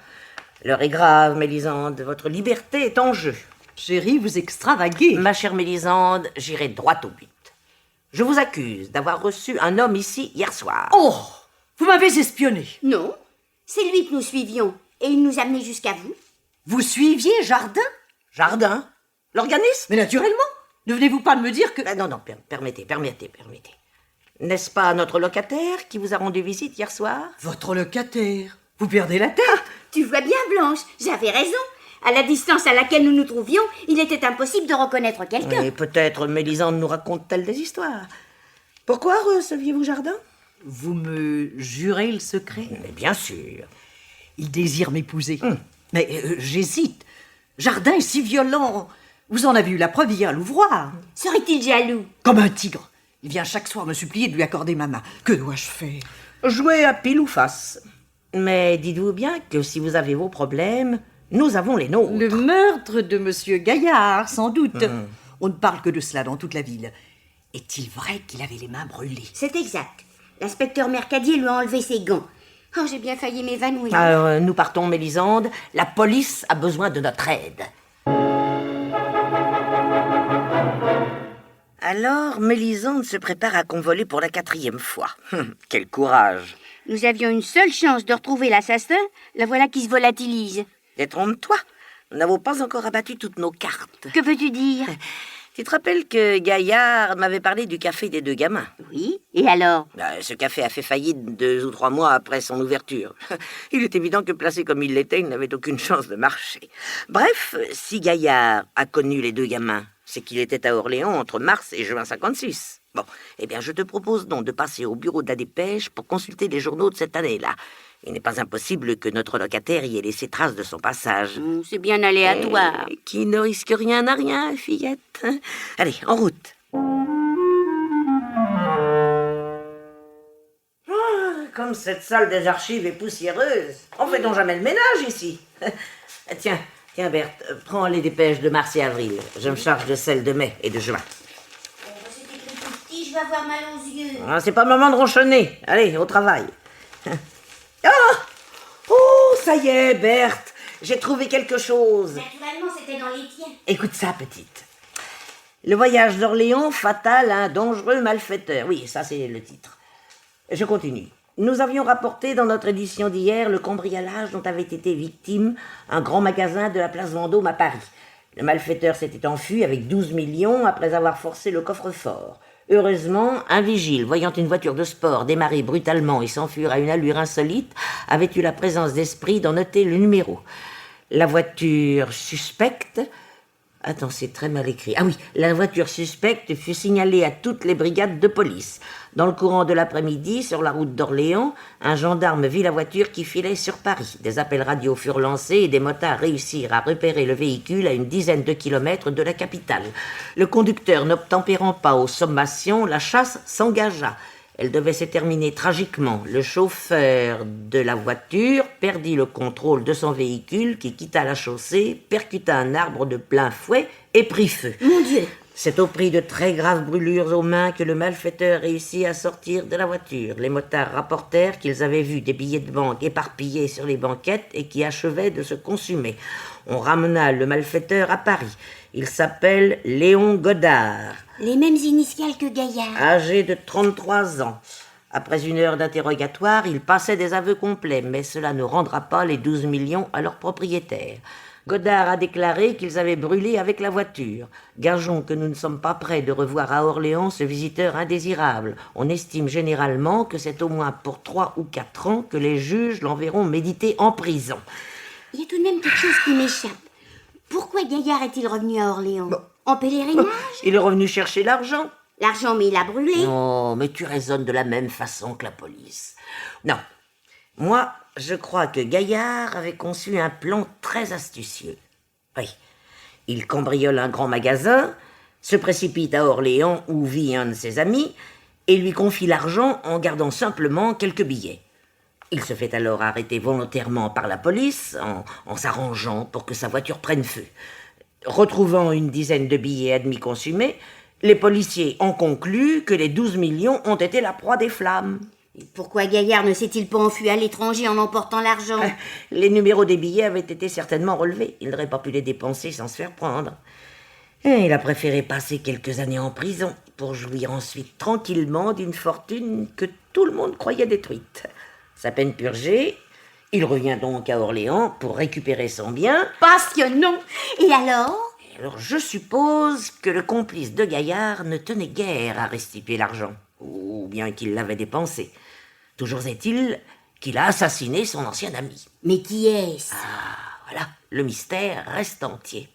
Speaker 3: L'heure est grave, Mélisande. Votre liberté est en jeu.
Speaker 6: Chérie, vous extravaguez.
Speaker 3: Ma chère Mélisande, j'irai droit au but. Je vous accuse d'avoir reçu un homme ici hier soir.
Speaker 6: Oh, vous m'avez espionné.
Speaker 8: Non, c'est lui que nous suivions. Et il nous amenait jusqu'à vous.
Speaker 6: Vous suiviez Jardin?
Speaker 3: Jardin? L'organisme?
Speaker 6: Mais naturellement. Ne venez-vous pas de me dire que...
Speaker 3: Non, permettez. N'est-ce pas notre locataire qui vous a rendu visite hier soir?
Speaker 6: Votre locataire. Vous perdez la tête.
Speaker 8: Tu vois bien, Blanche, j'avais raison. À la distance à laquelle nous nous trouvions, il était impossible de reconnaître quelqu'un.
Speaker 3: Et peut-être Mélisande nous raconte-t-elle des histoires. Pourquoi receviez-vous Jardin?
Speaker 6: Vous me jurez le secret?
Speaker 3: Mais bien sûr.
Speaker 6: Il désire m'épouser. Mais j'hésite. Jardin est si violent. Vous en avez eu la preuve hier à l'ouvroir.
Speaker 8: Serait-il jaloux?
Speaker 6: Comme un tigre. Il vient chaque soir me supplier de lui accorder ma main. Que dois-je faire?
Speaker 3: Jouer à pile ou face. Mais dites-vous bien que si vous avez vos problèmes, nous avons les nôtres.
Speaker 6: Le meurtre de Monsieur Gaillard, sans doute. On ne parle que de cela dans toute la ville. Est-il vrai qu'il avait les mains brûlées?
Speaker 8: C'est exact. L'inspecteur Mercadier lui a enlevé ses gants. Oh, j'ai bien failli m'évanouir.
Speaker 3: Alors, nous partons, Mélisande. La police a besoin de notre aide. Alors, Mélisande se prépare à convoler pour la 4e fois. Quel courage.
Speaker 8: Nous avions une seule chance de retrouver l'assassin. La voilà qui se volatilise.
Speaker 3: Détrompe-toi. Nous n'avons pas encore abattu toutes nos cartes.
Speaker 8: Que veux-tu dire?
Speaker 3: Tu te rappelles que Gaillard m'avait parlé du café des 2 gamins?
Speaker 8: Oui, et alors?
Speaker 3: Ce café a fait faillite 2 ou 3 mois après son ouverture. Il est évident que placé comme il l'était, il n'avait aucune chance de marcher. Bref, si Gaillard a connu les 2 gamins, c'est qu'il était à Orléans entre mars et juin 56. Bon, eh bien, je te propose donc de passer au bureau de la Dépêche pour consulter les journaux de cette année-là. Il n'est pas impossible que notre locataire y ait laissé trace de son passage.
Speaker 8: C'est bien aléatoire.
Speaker 3: Qui ne risque rien n'a rien, fillette. Allez, en route. comme cette salle des archives est poussiéreuse. On fait donc jamais le ménage ici. Tiens, Berthe, prends les dépêches de mars et avril. Je me charge de celles de mai et de juin.
Speaker 8: C'est écrit tout petit, je vais avoir mal aux yeux.
Speaker 3: Ah, c'est pas le moment de ronchonner. Allez, au travail. Oh, ça y est, Berthe. J'ai trouvé quelque chose.
Speaker 8: Naturellement, c'était dans les tiens.
Speaker 3: Écoute ça, petite. Le voyage d'Orléans, fatal à un dangereux malfaiteur. Oui, ça c'est le titre. Je continue. Nous avions rapporté dans notre édition d'hier le cambriolage dont avait été victime un grand magasin de la place Vendôme à Paris. Le malfaiteur s'était enfui avec 12 millions après avoir forcé le coffre-fort. Heureusement, un vigile, voyant une voiture de sport démarrer brutalement et s'enfuir à une allure insolite, avait eu la présence d'esprit d'en noter le numéro. La voiture suspecte... Attends, c'est très mal écrit. Ah oui, la voiture suspecte fut signalée à toutes les brigades de police. Dans le courant de l'après-midi, sur la route d'Orléans, un gendarme vit la voiture qui filait sur Paris. Des appels radio furent lancés et des motards réussirent à repérer le véhicule à une dizaine de kilomètres de la capitale. Le conducteur n'obtempérant pas aux sommations, la chasse s'engagea. Elle devait se terminer tragiquement. Le chauffeur de la voiture perdit le contrôle de son véhicule qui quitta la chaussée, percuta un arbre de plein fouet et prit feu.
Speaker 8: Mon Dieu!
Speaker 3: C'est au prix de très graves brûlures aux mains que le malfaiteur réussit à sortir de la voiture. Les motards rapportèrent qu'ils avaient vu des billets de banque éparpillés sur les banquettes et qui achevaient de se consumer. On ramena le malfaiteur à Paris. Il s'appelle Léon Godard.
Speaker 8: Les mêmes initiales que Gaillard.
Speaker 3: Âgé de 33 ans. Après une heure d'interrogatoire, il passait des aveux complets, mais cela ne rendra pas les 12 millions à leur propriétaire. Godard a déclaré qu'ils avaient brûlé avec la voiture. Gageons que nous ne sommes pas prêts de revoir à Orléans ce visiteur indésirable. On estime généralement que c'est au moins pour 3 ou 4 ans que les juges l'enverront méditer en prison.
Speaker 8: Il y a tout de même quelque chose qui m'échappe. Pourquoi Gaillard est-il revenu à Orléans? En pèlerinage?
Speaker 3: Il est revenu chercher l'argent.
Speaker 8: L'argent, mais il a brûlé.
Speaker 3: Non, mais tu raisonnes de la même façon que la police. Non. Moi, je crois que Gaillard avait conçu un plan très astucieux. Oui. Il cambriole un grand magasin, se précipite à Orléans où vit un de ses amis, et lui confie l'argent en gardant simplement quelques billets. Il se fait alors arrêter volontairement par la police en s'arrangeant pour que sa voiture prenne feu. Retrouvant une dizaine de billets à demi consumés, les policiers ont conclu que les 12 millions ont été la proie des flammes.
Speaker 8: Et pourquoi Gaillard ne s'est-il pas enfui à l'étranger en emportant l'argent?
Speaker 3: Les numéros des billets avaient été certainement relevés. Il n'aurait pas pu les dépenser sans se faire prendre. Et il a préféré passer quelques années en prison pour jouir ensuite tranquillement d'une fortune que tout le monde croyait détruite. Sa peine purgée, il revient donc à Orléans pour récupérer son bien.
Speaker 8: Passionnant! Et alors?
Speaker 3: Alors je suppose que le complice de Gaillard ne tenait guère à restituer l'argent, ou bien qu'il l'avait dépensé. Toujours est-il qu'il a assassiné son ancien ami.
Speaker 8: Mais qui est-ce?
Speaker 3: Ah, voilà, le mystère reste entier.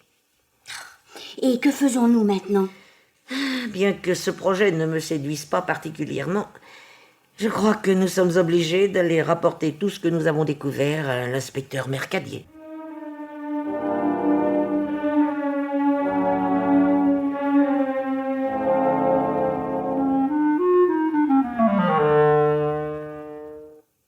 Speaker 8: Et que faisons-nous maintenant?
Speaker 3: Bien que ce projet ne me séduise pas particulièrement, je crois que nous sommes obligés d'aller rapporter tout ce que nous avons découvert à l'inspecteur Mercadier.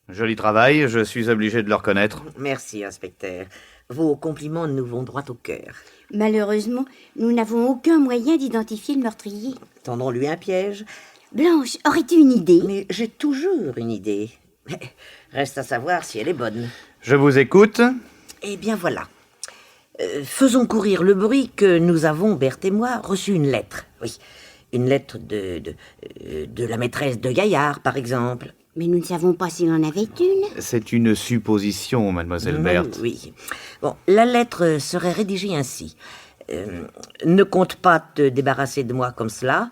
Speaker 10: Joli travail, je suis obligé de le reconnaître.
Speaker 3: Merci, inspecteur. Vos compliments nous vont droit au cœur.
Speaker 8: Malheureusement, nous n'avons aucun moyen d'identifier le meurtrier.
Speaker 3: Tendons-lui un piège.
Speaker 8: Blanche, aurais-tu une idée?
Speaker 3: Mais j'ai toujours une idée. Mais reste à savoir si elle est bonne.
Speaker 10: Je vous écoute.
Speaker 3: Eh bien voilà. Faisons courir le bruit que nous avons, Berthe et moi, reçu une lettre. Oui, une lettre de la maîtresse de Gaillard, par exemple.
Speaker 8: Mais nous ne savons pas s'il en avait une.
Speaker 10: C'est une supposition, mademoiselle Berthe.
Speaker 3: Oui. Bon, la lettre serait rédigée ainsi. Ne compte pas te débarrasser de moi comme cela.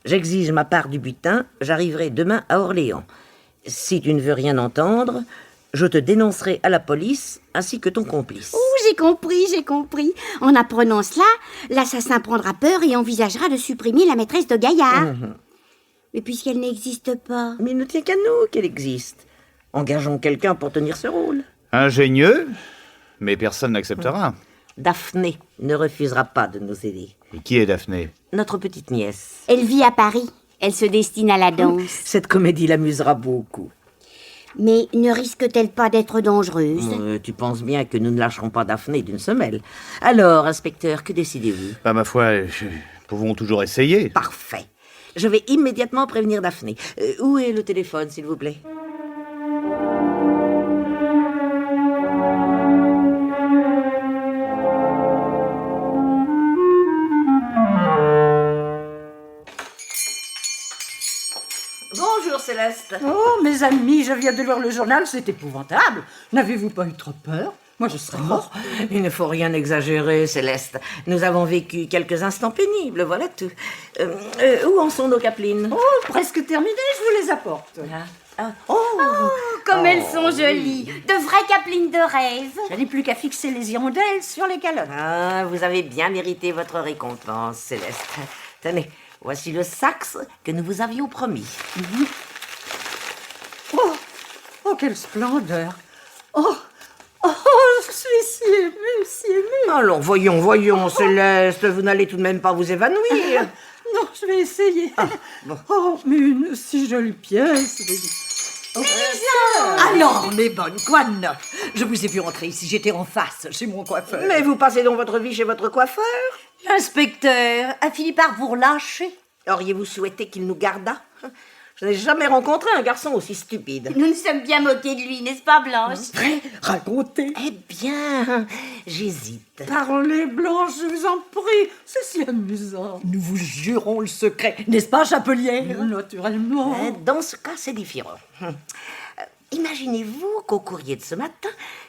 Speaker 3: J'exige ma part du butin, j'arriverai demain à Orléans. Si tu ne veux rien entendre, je te dénoncerai à la police ainsi que ton complice.
Speaker 8: Oh, j'ai compris. En apprenant cela, l'assassin prendra peur et envisagera de supprimer la maîtresse de Gaillard. Mais puisqu'elle n'existe pas...
Speaker 3: Mais il ne tient qu'à nous qu'elle existe. Engageons quelqu'un pour tenir ce rôle.
Speaker 10: Ingénieux, mais personne n'acceptera.
Speaker 3: Daphné ne refusera pas de nous aider.
Speaker 10: Et qui est Daphné?
Speaker 3: Notre petite nièce.
Speaker 8: Elle vit à Paris. Elle se destine à la danse.
Speaker 3: Cette comédie l'amusera beaucoup.
Speaker 8: Mais ne risque-t-elle pas d'être dangereuse?
Speaker 3: Tu penses bien que nous ne lâcherons pas Daphné d'une semelle. Alors, inspecteur, que décidez-vous?
Speaker 10: Bah, ma foi, pouvons toujours essayer.
Speaker 3: Parfait. Je vais immédiatement prévenir Daphné. Où est le téléphone, s'il vous plaît? Bonjour Céleste.
Speaker 5: Oh, mes amis, je viens de lire le journal, c'est épouvantable. N'avez-vous pas eu trop peur? Moi, je serais morte.
Speaker 3: Il ne faut rien exagérer, Céleste. Nous avons vécu quelques instants pénibles, voilà tout. Où en sont nos capelines?
Speaker 5: Oh, presque terminé, je vous les apporte.
Speaker 8: Comme elles sont jolies. De vraies capelines de rêve.
Speaker 5: Je n'ai plus qu'à fixer les hirondelles sur les calottes.
Speaker 3: Ah, vous avez bien mérité votre récompense, Céleste. Tenez, voici le sax que nous vous avions promis.
Speaker 5: Oh, quelle splendeur. Oh, je suis si émue, si émue.
Speaker 3: Allons, voyons, Céleste, vous n'allez tout de même pas vous évanouir.
Speaker 5: Non, je vais essayer. Oh, mais une si jolie pièce.
Speaker 6: Alors, mes bonnes, quoi de neuf? Je vous ai vu entrer ici, j'étais en face, chez mon coiffeur.
Speaker 3: Mais vous passez donc votre vie chez votre coiffeur?
Speaker 6: L'inspecteur a fini par vous relâcher.
Speaker 3: Auriez-vous souhaité qu'il nous gardât? Je n'ai jamais rencontré un garçon aussi stupide.
Speaker 8: Nous nous sommes bien moqués de lui, n'est-ce pas, Blanche?
Speaker 6: Racontez.
Speaker 3: Eh bien, j'hésite.
Speaker 5: Parlez, Blanche, je vous en prie. C'est si amusant.
Speaker 6: Nous vous jurons le secret, n'est-ce pas, Chapelière?
Speaker 5: Naturellement.
Speaker 3: Dans ce cas, c'est différent. Imaginez-vous qu'au courrier de ce matin,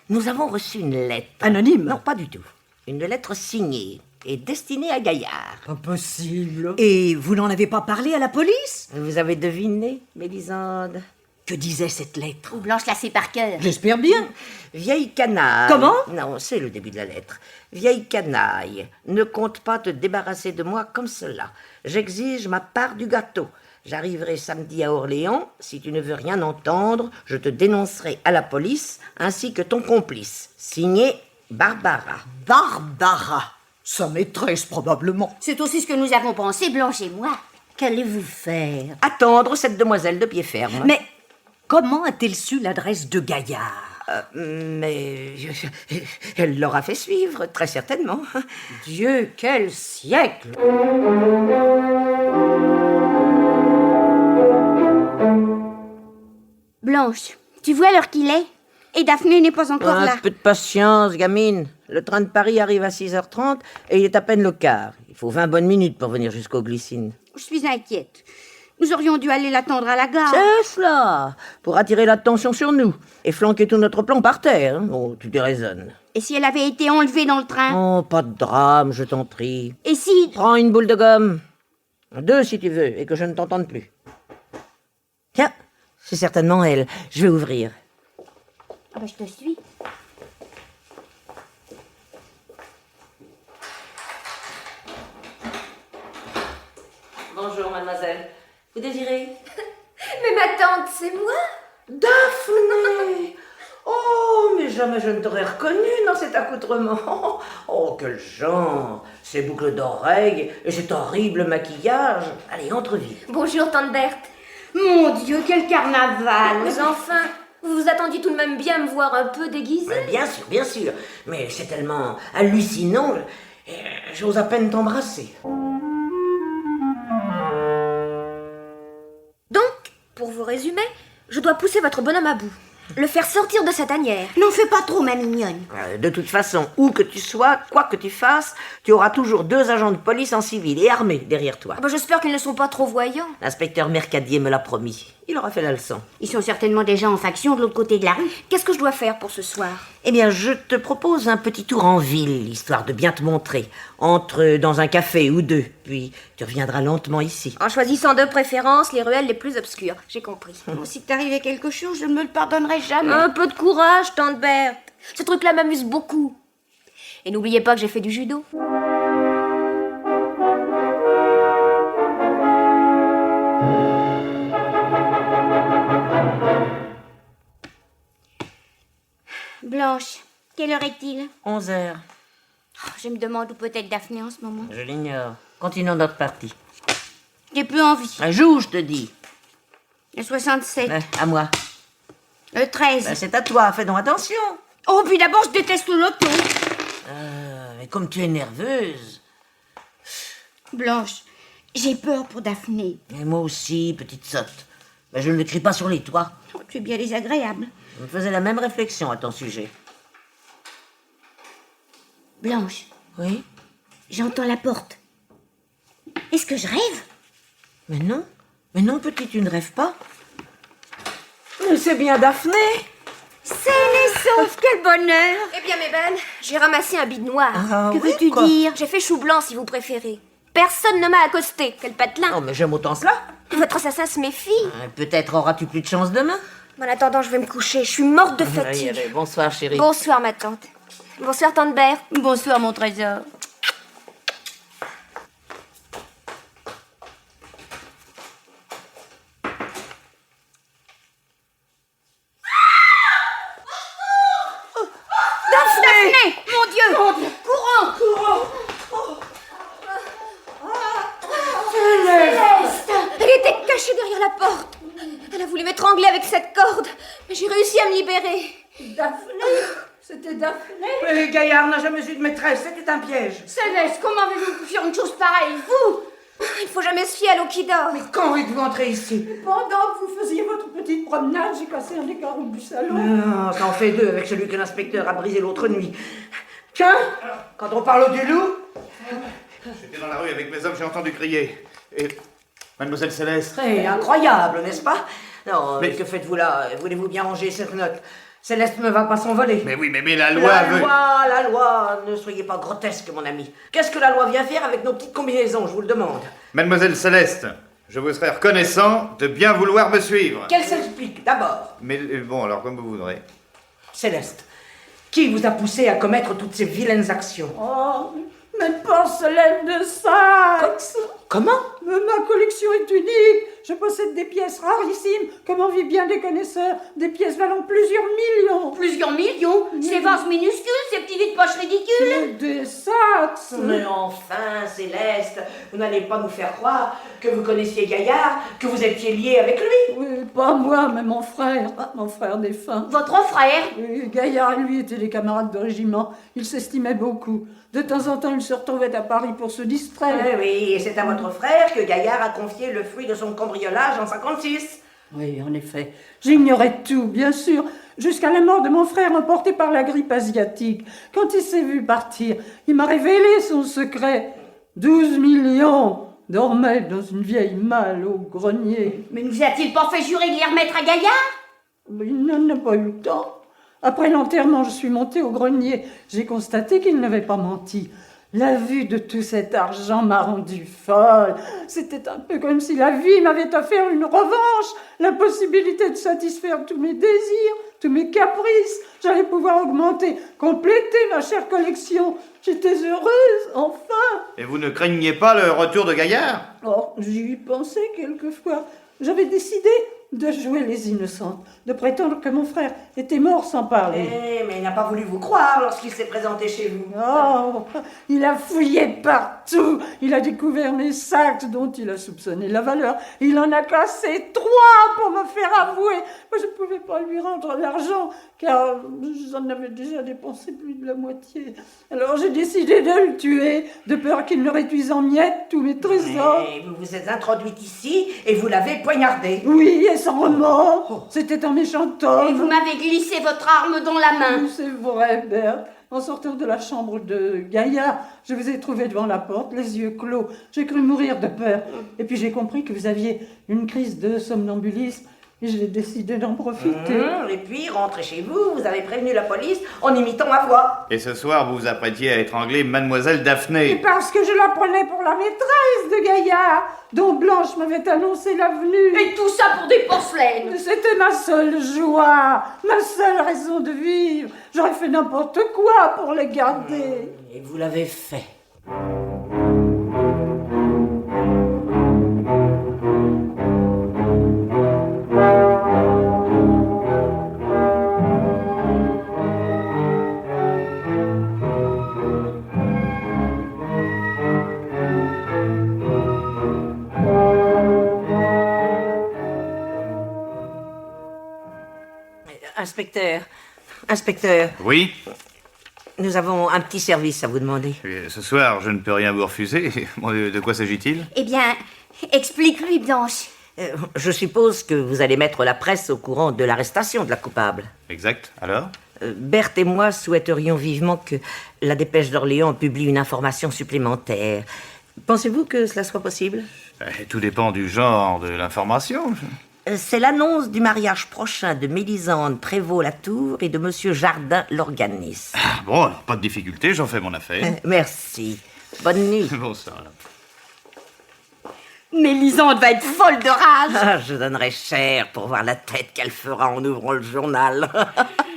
Speaker 3: nous avons reçu une lettre.
Speaker 6: Anonyme?
Speaker 3: Non, pas du tout. Une lettre signée et destinée à Gaillard.
Speaker 6: Impossible. Et vous n'en avez pas parlé à la police?
Speaker 3: Vous avez deviné, Mélisande?
Speaker 6: Que disait cette lettre?
Speaker 8: Blanche la sait par cœur.
Speaker 6: J'espère bien.
Speaker 3: Vieille canaille.
Speaker 6: Comment?
Speaker 3: Non, c'est le début de la lettre. Vieille canaille, ne compte pas te débarrasser de moi comme cela. J'exige ma part du gâteau. J'arriverai samedi à Orléans. Si tu ne veux rien entendre, je te dénoncerai à la police, ainsi que ton complice. Signé Barbara.
Speaker 6: Barbara, sa maîtresse probablement.
Speaker 8: C'est aussi ce que nous avons pensé, Blanche et moi.
Speaker 3: Qu'allez-vous faire? Attendre cette demoiselle de pied ferme.
Speaker 6: Mais comment a-t-elle su l'adresse de Gaillard?
Speaker 3: Mais elle l'aura fait suivre, très certainement.
Speaker 5: Dieu, quel siècle!
Speaker 8: Blanche, tu vois l'heure qu'il est? Et Daphné n'est pas encore là.
Speaker 3: Un peu de patience, gamine. Le train de Paris arrive à 6h30 et il est à peine le quart. Il faut 20 bonnes minutes pour venir jusqu'aux Glycines.
Speaker 8: Je suis inquiète. Nous aurions dû aller l'attendre à la gare.
Speaker 3: C'est cela, pour attirer l'attention sur nous et flanquer tout notre plan par terre. Hein. Oh, tu déraisonnes.
Speaker 8: Et si elle avait été enlevée dans le train?
Speaker 3: Oh, pas de drame, je t'en prie.
Speaker 8: Et si...
Speaker 3: Prends une boule de gomme. 2 si tu veux, et que je ne t'entende plus. Tiens, c'est certainement elle. Je vais ouvrir.
Speaker 8: Ah bah, je te suis.
Speaker 3: Bonjour, mademoiselle. Vous désirez?
Speaker 1: Mais ma tante, c'est moi?
Speaker 3: Daphné! Oh, mais jamais je ne t'aurais reconnue dans cet accoutrement. Oh, quel genre! Ces boucles d'oreilles et cet horrible maquillage. Allez, entre vite.
Speaker 1: Bonjour, tante Berthe.
Speaker 8: Mon Dieu, quel carnaval!
Speaker 1: Mais enfin, vous vous attendiez tout de même bien à me voir un peu déguisée?
Speaker 3: Bien sûr. Mais c'est tellement hallucinant. J'ose à peine t'embrasser.
Speaker 1: Donc, pour vous résumer, je dois pousser votre bonhomme à bout. Le faire sortir de sa tanière.
Speaker 8: N'en fais pas trop, ma mignonne.
Speaker 3: De toute façon, où que tu sois, quoi que tu fasses, tu auras toujours 2 agents de police en civil et armés derrière toi.
Speaker 1: Ah bah, j'espère qu'ils ne sont pas trop voyants.
Speaker 3: L'inspecteur Mercadier me l'a promis. Il aura fait la leçon.
Speaker 8: Ils sont certainement déjà en faction de l'autre côté de la rue.
Speaker 1: Qu'est-ce que je dois faire pour ce soir?
Speaker 3: Eh bien, je te propose un petit tour en ville, histoire de bien te montrer. Entre dans un café ou 2, puis tu reviendras lentement ici.
Speaker 1: En choisissant de préférence les ruelles les plus obscures. J'ai compris.
Speaker 8: Si t'arrivait quelque chose, je ne me le pardonnerai jamais.
Speaker 1: Un peu de courage, tante Berthe. Ce truc-là m'amuse beaucoup. Et n'oubliez pas que j'ai fait du judo.
Speaker 8: Blanche, quelle heure est-il?
Speaker 3: 11h.
Speaker 8: Je me demande où peut être Daphné en ce moment.
Speaker 3: Je l'ignore. Continuons notre partie.
Speaker 8: J'ai plus envie.
Speaker 3: Joue, je te dis.
Speaker 8: Le 67.
Speaker 3: À moi.
Speaker 4: Le 13.
Speaker 3: Ben, c'est à toi, fais donc attention.
Speaker 4: Oh, puis d'abord, je déteste le loto.
Speaker 3: Mais comme tu es nerveuse.
Speaker 4: Blanche, j'ai peur pour Daphné.
Speaker 3: Et moi aussi, petite sotte. Ben, je ne le crie pas sur les toits.
Speaker 4: Oh, tu es bien désagréable.
Speaker 3: Je me faisais la même réflexion à ton sujet.
Speaker 4: Blanche,
Speaker 3: Oui?
Speaker 4: j'entends la porte. Est-ce que je rêve?
Speaker 3: Mais non, petite, tu ne rêves pas. Mais c'est bien Daphné.
Speaker 4: C'est les sauf, quel bonheur!
Speaker 1: Eh bien, mes belles, j'ai ramassé un bide noir.
Speaker 3: Ah,
Speaker 4: Que
Speaker 3: oui,
Speaker 4: veux-tu
Speaker 3: quoi.
Speaker 4: dire?
Speaker 1: J'ai fait chou blanc, si vous préférez. Personne ne m'a accosté. Quel patelin.
Speaker 3: Oh, mais j'aime autant cela.
Speaker 1: Votre assassin se méfie.
Speaker 3: Peut-être auras-tu plus de chance demain.
Speaker 1: En attendant, je vais me coucher. Je suis morte de
Speaker 3: Allez,
Speaker 1: fatigue.
Speaker 3: allez, bonsoir, chérie.
Speaker 1: Bonsoir, ma tante. Bonsoir, tante Berthe.
Speaker 4: Bonsoir, mon trésor. Daphné! Mon Dieu! Courons!
Speaker 1: Céleste! Elle était cachée derrière la porte. Elle a voulu m'étrangler avec cette corde, mais j'ai réussi à me libérer.
Speaker 5: Daphné? C'était Daphné?
Speaker 3: Mais Gaillard n'a jamais eu de maîtresse, c'était un piège.
Speaker 4: Céleste, comment avez-vous pu faire une chose pareille, vous?
Speaker 1: Il faut jamais se fier à l'eau qui dort.
Speaker 3: Mais quand êtes-vous entré ici?
Speaker 5: Pendant que vous faisiez votre petite promenade, j'ai cassé un des carreaux du salon.
Speaker 3: Non, ça en fait deux avec celui que l'inspecteur a brisé l'autre nuit. Tiens, quand on parle du loup...
Speaker 10: J'étais dans la rue avec mes hommes, j'ai entendu crier. Et Mademoiselle Céleste.
Speaker 3: C'est incroyable, n'est-ce pas? Non,
Speaker 10: Mais-
Speaker 3: que faites-vous là? Voulez-vous bien ranger cette note? Céleste ne va pas s'envoler.
Speaker 10: Mais oui, mais la loi veut...
Speaker 3: La loi, ne soyez pas grotesque, mon ami. Qu'est-ce que la loi vient faire avec nos petites combinaisons, je vous le demande?
Speaker 10: Mademoiselle Céleste, je vous serais reconnaissant de bien vouloir me suivre.
Speaker 3: Qu'elle s'explique, d'abord.
Speaker 10: Mais bon, alors comme vous voudrez.
Speaker 3: Céleste, qui vous a poussé à commettre toutes ces vilaines actions?
Speaker 5: Oh, mes porcelaines de Saxe!
Speaker 3: Comment?
Speaker 5: Ma collection est unique. Je possède des pièces rarissimes, comme en vivent bien des connaisseurs. Des pièces valant plusieurs millions.
Speaker 4: Plusieurs millions? Ces vases minuscules, ces petits vides poches ridicules?
Speaker 5: Des Saxe!
Speaker 3: Mais enfin, Céleste, vous n'allez pas nous faire croire que vous connaissiez Gaillard, que vous étiez lié avec lui.
Speaker 5: Oui, pas moi, mais mon frère défunt.
Speaker 4: Votre frère?
Speaker 5: Oui, Gaillard et lui étaient des camarades de régiment. Ils s'estimaient beaucoup. De temps en temps, ils se retrouvaient à Paris pour se distraire.
Speaker 3: Oui, et c'est à votre frère que Gaillard a confié le fruit de son cambriolage en 56.
Speaker 5: Oui, en effet. J'ignorais tout, bien sûr, jusqu'à la mort de mon frère emporté par la grippe asiatique. Quand il s'est vu partir, il m'a révélé son secret. 12 millions dormaient dans une vieille malle au grenier.
Speaker 4: Mais nous a-t-il pas fait jurer de les remettre à Gaillard?
Speaker 5: Mais il n'en a pas eu le temps. Après l'enterrement, je suis montée au grenier. J'ai constaté qu'il n'avait pas menti. La vue de tout cet argent m'a rendue folle. C'était un peu comme si la vie m'avait offert une revanche, la possibilité de satisfaire tous mes désirs, tous mes caprices. J'allais pouvoir augmenter, compléter ma chère collection. J'étais heureuse, enfin.
Speaker 10: Et vous ne craignez pas le retour de Gaillard?
Speaker 5: Oh, j'y pensais quelquefois. J'avais décidé de jouer les innocentes, de prétendre que mon frère était mort sans parler.
Speaker 3: Mais il n'a pas voulu vous croire lorsqu'il s'est présenté chez vous.
Speaker 5: Oh, il a fouillé partout. Il a découvert mes sacs dont il a soupçonné la valeur. Il en a cassé 3 pour me faire avouer. Mais je ne pouvais pas lui rendre l'argent, car j'en avais déjà dépensé plus de la moitié. Alors j'ai décidé de le tuer, de peur qu'il ne réduise en miettes tous mes trésors.
Speaker 3: Mais vous vous êtes introduite ici et vous l'avez poignardé.
Speaker 5: Oui, et sans remords. C'était un méchant homme.
Speaker 4: Et vous m'avez glissé votre arme dans la main.
Speaker 5: Oui, c'est vrai, Berthe. En sortant de la chambre de Gaillard, je vous ai trouvé devant la porte, les yeux clos. J'ai cru mourir de peur. Et puis j'ai compris que vous aviez une crise de somnambulisme. Et j'ai décidé d'en profiter.
Speaker 3: Et puis, rentrez chez vous, vous avez prévenu la police en imitant ma voix.
Speaker 10: Et ce soir, vous vous apprêtiez à étrangler Mademoiselle
Speaker 5: Et
Speaker 10: Daphné.
Speaker 5: parce que je la prenais pour la maîtresse de Gaillard, dont Blanche m'avait annoncé la venue.
Speaker 4: Et tout ça pour des porcelaines.
Speaker 5: C'était ma seule joie, ma seule raison de vivre. J'aurais fait n'importe quoi pour les garder.
Speaker 3: Et vous l'avez fait. Inspecteur,
Speaker 10: Oui.
Speaker 3: nous avons un petit service à vous demander.
Speaker 10: Ce soir, je ne peux rien vous refuser. De quoi s'agit-il?
Speaker 1: Eh bien, explique-lui, Blanche.
Speaker 3: Je suppose que vous allez mettre la presse au courant de l'arrestation de la coupable.
Speaker 10: Exact. Alors?
Speaker 3: Berthe et moi souhaiterions vivement que la Dépêche d'Orléans publie une information supplémentaire. Pensez-vous que cela soit possible?
Speaker 10: Tout dépend du genre de l'information.
Speaker 3: C'est l'annonce du mariage prochain de Mélisande Prévost-Latour et de Monsieur Jardin l'organiste.
Speaker 10: Bon, alors, pas de difficulté, j'en fais mon affaire.
Speaker 3: Merci. Bonne nuit.
Speaker 10: Bonsoir.
Speaker 8: Mélisande va être folle de rage.
Speaker 3: Ah, je donnerais cher pour voir la tête qu'elle fera en ouvrant le journal.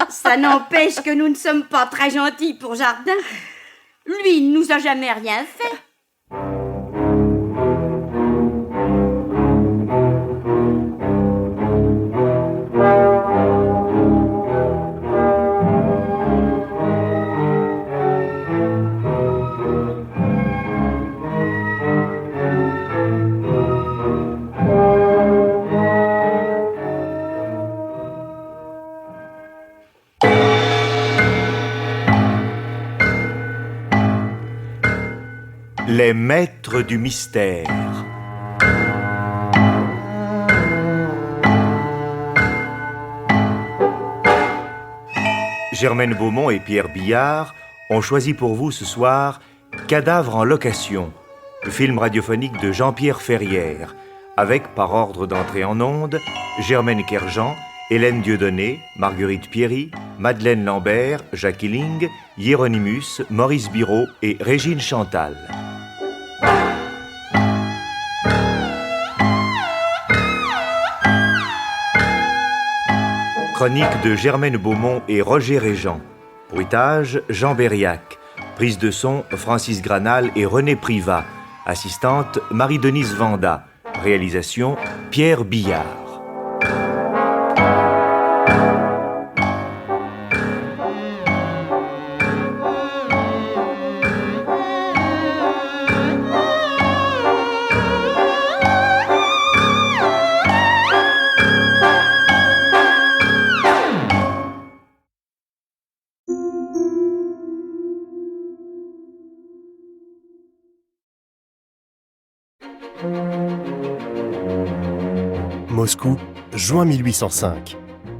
Speaker 8: Ça n'empêche que nous ne sommes pas très gentils pour Jardin. Lui, il nous a jamais rien fait.
Speaker 2: Les maîtres du mystère. Germaine Beaumont et Pierre Billard ont choisi pour vous ce soir Cadavre en location, le film radiophonique de Jean-Pierre Ferrière, avec, par ordre d'entrée en ondes, Germaine Kerjean, Hélène Dieudonné, Marguerite Pierry, Madeleine Lambert, Jacques Illing, Hieronymus, Maurice Biraud et Régine Chantal. Chronique de Germaine Beaumont et Roger Régent. Bruitage, Jean Berriac. Prise de son, Francis Granal et René Privat. Assistante, Marie-Denise Vanda. Réalisation, Pierre Billard.
Speaker 11: Moscou, juin 1805.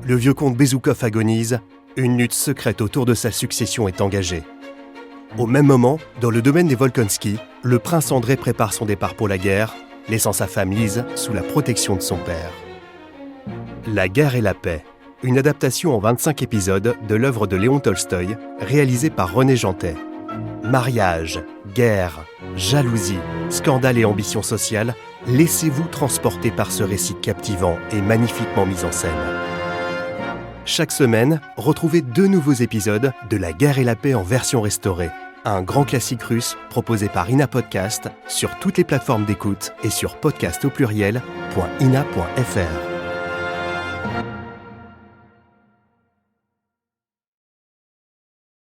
Speaker 11: Le vieux comte Bezoukov agonise, une lutte secrète autour de sa succession est engagée. Au même moment, dans le domaine des Volkonsky, le prince André prépare son départ pour la guerre, laissant sa femme Lise sous la protection de son père. La guerre et la paix, une adaptation en 25 épisodes de l'œuvre de Léon Tolstoï, réalisée par René Jantet. Mariage, guerre, jalousie, scandale et ambition sociale, laissez-vous transporter par ce récit captivant et magnifiquement mis en scène. Chaque semaine, retrouvez 2 nouveaux épisodes de La guerre et la paix en version restaurée, un grand classique russe proposé par Ina Podcast sur toutes les plateformes d'écoute et sur podcast.ina.fr.